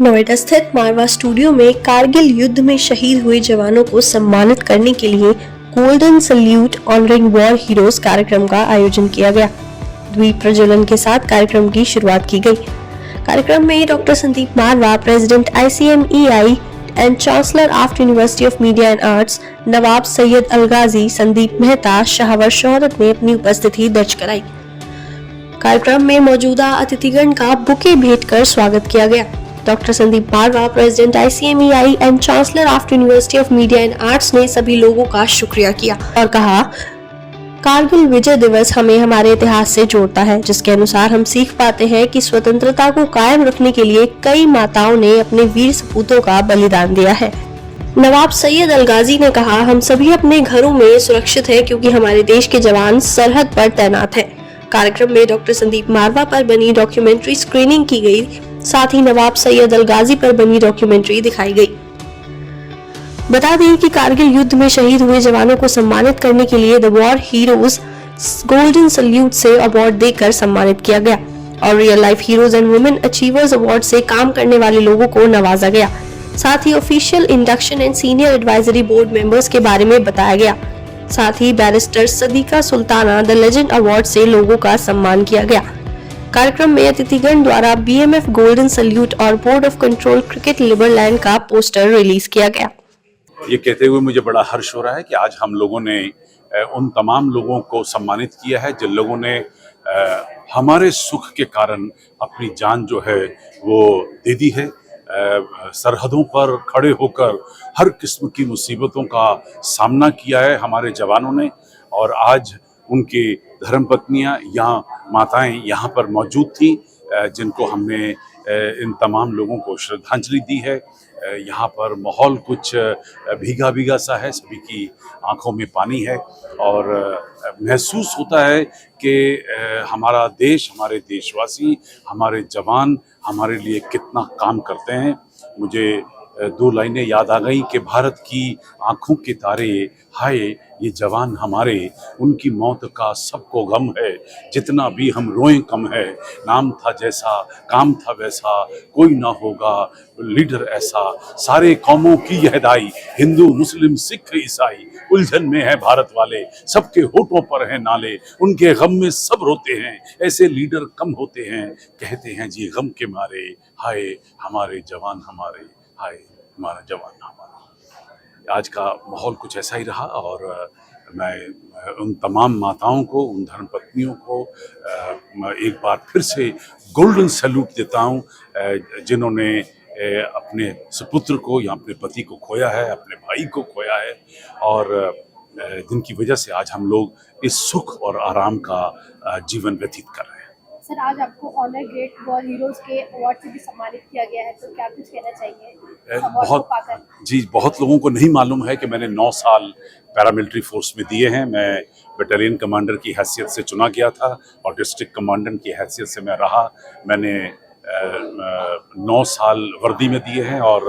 नोएडा स्थित मारवा स्टूडियो में कारगिल युद्ध में शहीद हुए जवानों को सम्मानित करने के लिए golden salute honouring war heroes कार्यक्रम का आयोजन किया गया। द्वीप प्रज्वलन के साथ कार्यक्रम की शुरुआत की गई। कार्यक्रम में doctor Sandeep Marwah, president ICMEI and chancellor AAFT university of media and arts, Nawab Syed Alghazi, Sandeep Mehta, Shahwar Shohrat ने अपनी उपस्थिति दर्ज कराई। कार्यक्रम में मौजूदा अतिथिगण का बुके भेंट कर स्वागत किया गया। Doctor Sandeep Marwah, president ICMEI and chancellor AAFT university of media and arts ने सभी लोगों का शुक्रिया किया और कहा, कारगिल विजय दिवस हमें हमारे इतिहास से जोड़ता है, जिसके अनुसार हम सीख पाते हैं कि स्वतंत्रता को कायम रखने के लिए कई माताओं ने अपने वीर सपूतों का बलिदान दिया है। नवाब सैयद अलगाजी ने कहा, हम सभी अपने घरों में सुरक्षित हैं क्योंकि हमारे देश के जवान सरहद पर तैनात हैं। कार्यक्रम में डॉक्टर संदीप मारवा पर बनी डॉक्यूमेंट्री स्क्रीनिंग की गई, साथ ही नवाब सैयद अलगाजी पर बनी डॉक्यूमेंट्री दिखाई गई। बता दें कि कारगिल युद्ध में शहीद हुए जवानों को सम्मानित करने के लिए the war heroes golden salute से अवार्ड देकर सम्मानित किया गया और real life heroes and women achievers award से काम करने वाले लोगों को नवाजा गया। साथ ही official induction and senior advisory board members के बारे में बताया गया। साथ ही barrister Sadiqa Sultana the legend award से लोगों का सम्मान किया गया। कार्यक्रम में अतिथिगण द्वारा BMF गोल्डन सल्यूट और बोर्ड ऑफ कंट्रोल क्रिकेट लिबरलैंड का पोस्टर रिलीज किया गया। ये कहते हुए मुझे बड़ा हर्ष हो रहा है कि आज हम लोगों ने उन तमाम लोगों को सम्मानित किया है जिन लोगों ने हमारे सुख के कारण अपनी जान जो है वो दे दी है। सरहदों पर खड़े होकर हर किस्म की मुसीबतों का सामना किया है हमारे जवानों ने, और आज उनकी धर्मपत्नियां यहाँ माताएं यहाँ पर मौजूद थी जिनको हमने इन तमाम लोगों को श्रद्धांजलि दी है। यहाँ पर माहौल कुछ भीगा भीगा सा है, सभी की आंखों में पानी है और महसूस होता है कि हमारा देश, हमारे देशवासी, हमारे जवान हमारे लिए कितना काम करते हैं। मुझे दो लाइनें याद आ गई कि भारत की आंखों के तारे, हाय ये जवान हमारे, उनकी मौत का सबको गम है, जितना भी हम रोएं कम है, नाम था जैसा काम था वैसा, कोई ना होगा लीडर ऐसा, सारे कौमों की यह दाई, हिंदू मुस्लिम सिख ईसाई, उलझन में है भारत वाले, सबके होठों पर है नाले, उनके गम में सब रोते हैं, ऐसे लीडर कम होते हैं, कहते हैं जी गम के मारे, हाय हमारे जवान हमारे, हाय हमारा जवान हमारा। आज का माहौल कुछ ऐसा ही रहा और मैं उन तमाम माताओं को, उन धर्मपत्नियों को एक बार फिर से गोल्डन सैल्यूट देता हूँ जिन्होंने अपने सुपुत्र को या अपने पति को खोया है, अपने भाई को खोया है और जिनकी वजह से आज हम लोग इस सुख और आराम का जीवन व्यतीत कर रहे हैं। सर, आज आपको ऑनर ग्रेट वॉर हीरोज के अवार्ड से भी सम्मानित किया गया है, तो क्या कुछ कहना चाहिए? बहुत लोगों को नहीं मालूम है कि मैंने 9 साल पैरामिलिट्री फोर्स में दिए हैं। मैं बटालियन कमांडर की हैसियत से चुना गया था और डिस्ट्रिक्ट कमांडेंट की हैसियत से मैं रहा। मैंने 9 साल वर्दी में दिए हैं और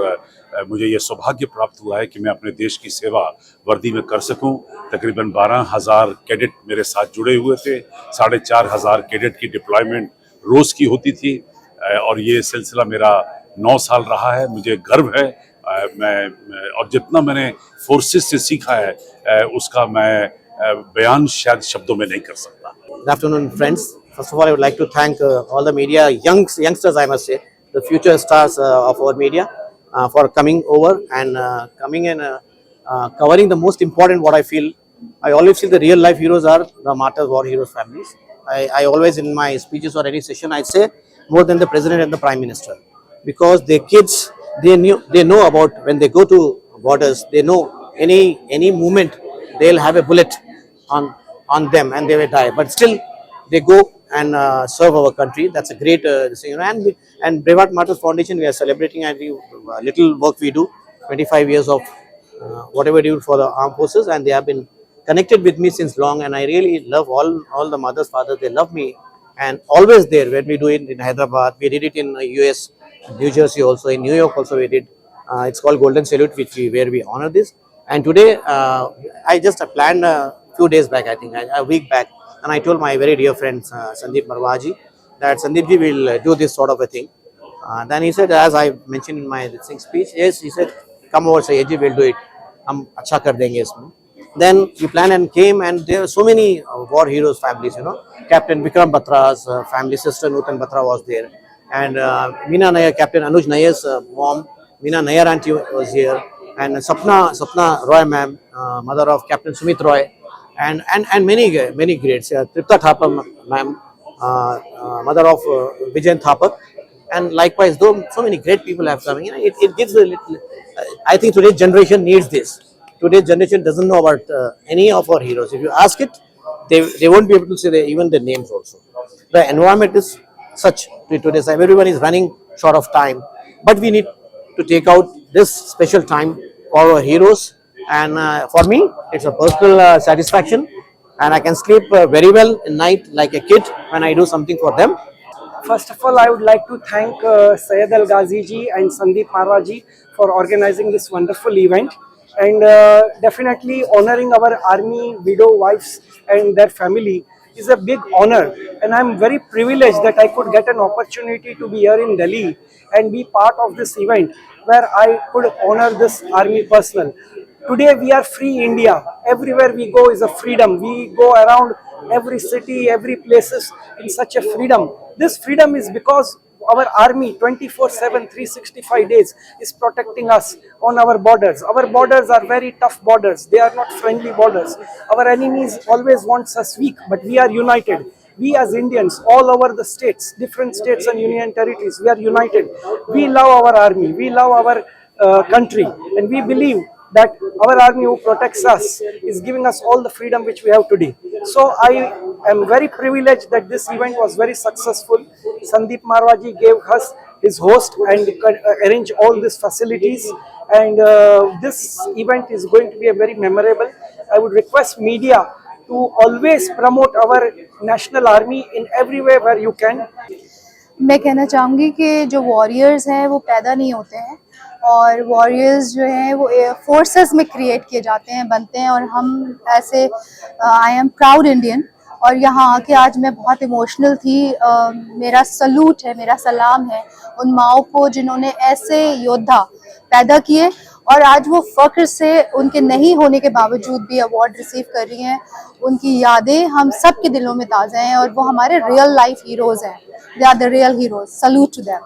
मुझे ये सौभाग्य प्राप्त हुआ है कि मैं अपने देश की सेवा वर्दी में कर सकूं। तकरीबन 12,000 कैडेट मेरे साथ जुड़े हुए थे। 4,500 कैडेट की डिप्लॉयमेंट रोज़ की होती थी और ये सिलसिला मेरा 9 साल रहा है। मुझे गर्व है मैं और जितना मैंने फोर्सेस से सीखा है उसका मैं बयान शायद शब्दों में नहीं कर सकता। Good afternoon, friends. First of all, I would like to thank all the media, youngsters, I must say, the future stars of our media, for coming over and coming and covering the most important. What I feel, I always feel the real life heroes are the martyrs, war heroes families. I always in my speeches or any session, I say more than the president and the prime minister, because their kids, they know about when they go to borders, they know any movement they'll have a bullet on them and they will die, but still they go and serve our country. That's a great thing, and Brevard Martyrs Foundation, we are celebrating every little work we do, 25 years of whatever we do for the armed forces, and they have been connected with me since long, and I really love all the mothers, fathers. They love me and always there when we do it in Hyderabad. We did it in US, New Jersey also, in New York also we did. It's called Golden Salute, where we honor this. And today I just planned a few days back, I think a week back, and I told my very dear friend Sandeep Marwaji that Sandeep ji will do this sort of a thing. Then he said, as I mentioned in my speech, yes, he said, come over, Sayyid ji, we'll do it. हम अच्छा कर देंगे इसमें. Then we planned and came, and there were so many war heroes families, you know. Captain Vikram Batra's family, sister Nutan Batra was there, and Meena Nair, Captain Anuj Nair's mom, Meena Nair auntie was here, and Sapna Roy ma'am, mother of Captain Sumit Roy, and many greats. Tripta Thapar ma'am, mother of Vijayan Thapar, and likewise, though so many great people have come, you know, it gives a little. I think today's generation needs this. Today's generation doesn't know about any of our heroes. If you ask it, they won't be able to say even their names also. The environment is such today's time. Everyone is running short of time, but we need to take out this special time for our heroes. And for me, it's a personal satisfaction, and I can sleep very well at night like a kid when I do something for them. First of all, I would like to thank Syed Al Ghazi ji and Sandeep Marwa ji for organizing this wonderful event, and definitely honoring our army widow wives and their family is a big honor, and I'm very privileged that I could get an opportunity to be here in Delhi and be part of this event where I could honor this army personnel. Today we are free India. Everywhere we go is a freedom. We go around every city, every places in such a freedom. This freedom is because our army 24/7, 365 days is protecting us on our borders. Our borders are very tough borders. They are not friendly borders. Our enemies always wants us weak, but we are united. We as Indians, all over the states, different states and union territories, we are united. We love our army. We love our country, and we believe that our army who protects us is giving us all the freedom which we have today. So I am very privileged that this event was very successful. Sandeep Marwaji gave us his host and arranged all these facilities, and this event is going to be a very memorable. I would request media to always promote our national army in every way where you can. मैं कहना चाहूँगी कि जो warriors हैं वो पैदा नहीं होते हैं, और वॉरियर्स जो हैं वो फोर्सेस में क्रिएट किए जाते हैं, बनते हैं, और हम ऐसे आई एम प्राउड इंडियन, और यहाँ आके आज मैं बहुत इमोशनल थी। मेरा सलूट है, मेरा सलाम है उन माओं को जिन्होंने ऐसे योद्धा पैदा किए, और आज वो फ़ख्र से उनके नहीं होने के बावजूद भी अवार्ड रिसीव कर रही हैं। उनकी यादें हम सब के दिलों में ताज़ा हैं, और वो हमारे रियल लाइफ हीरोज़ हैं। They are the real heroes, salute to them.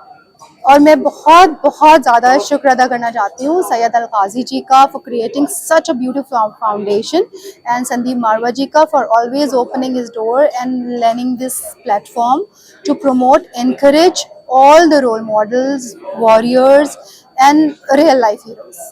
और मैं बहुत बहुत ज़्यादा शुक्र अदा करना चाहती हूँ सैयद अल गाज़ी जी का for creating such a beautiful foundation, and Sandeep Marwah ji का for always opening his door and lending this platform to promote, encourage all the role models, warriors and real life heroes.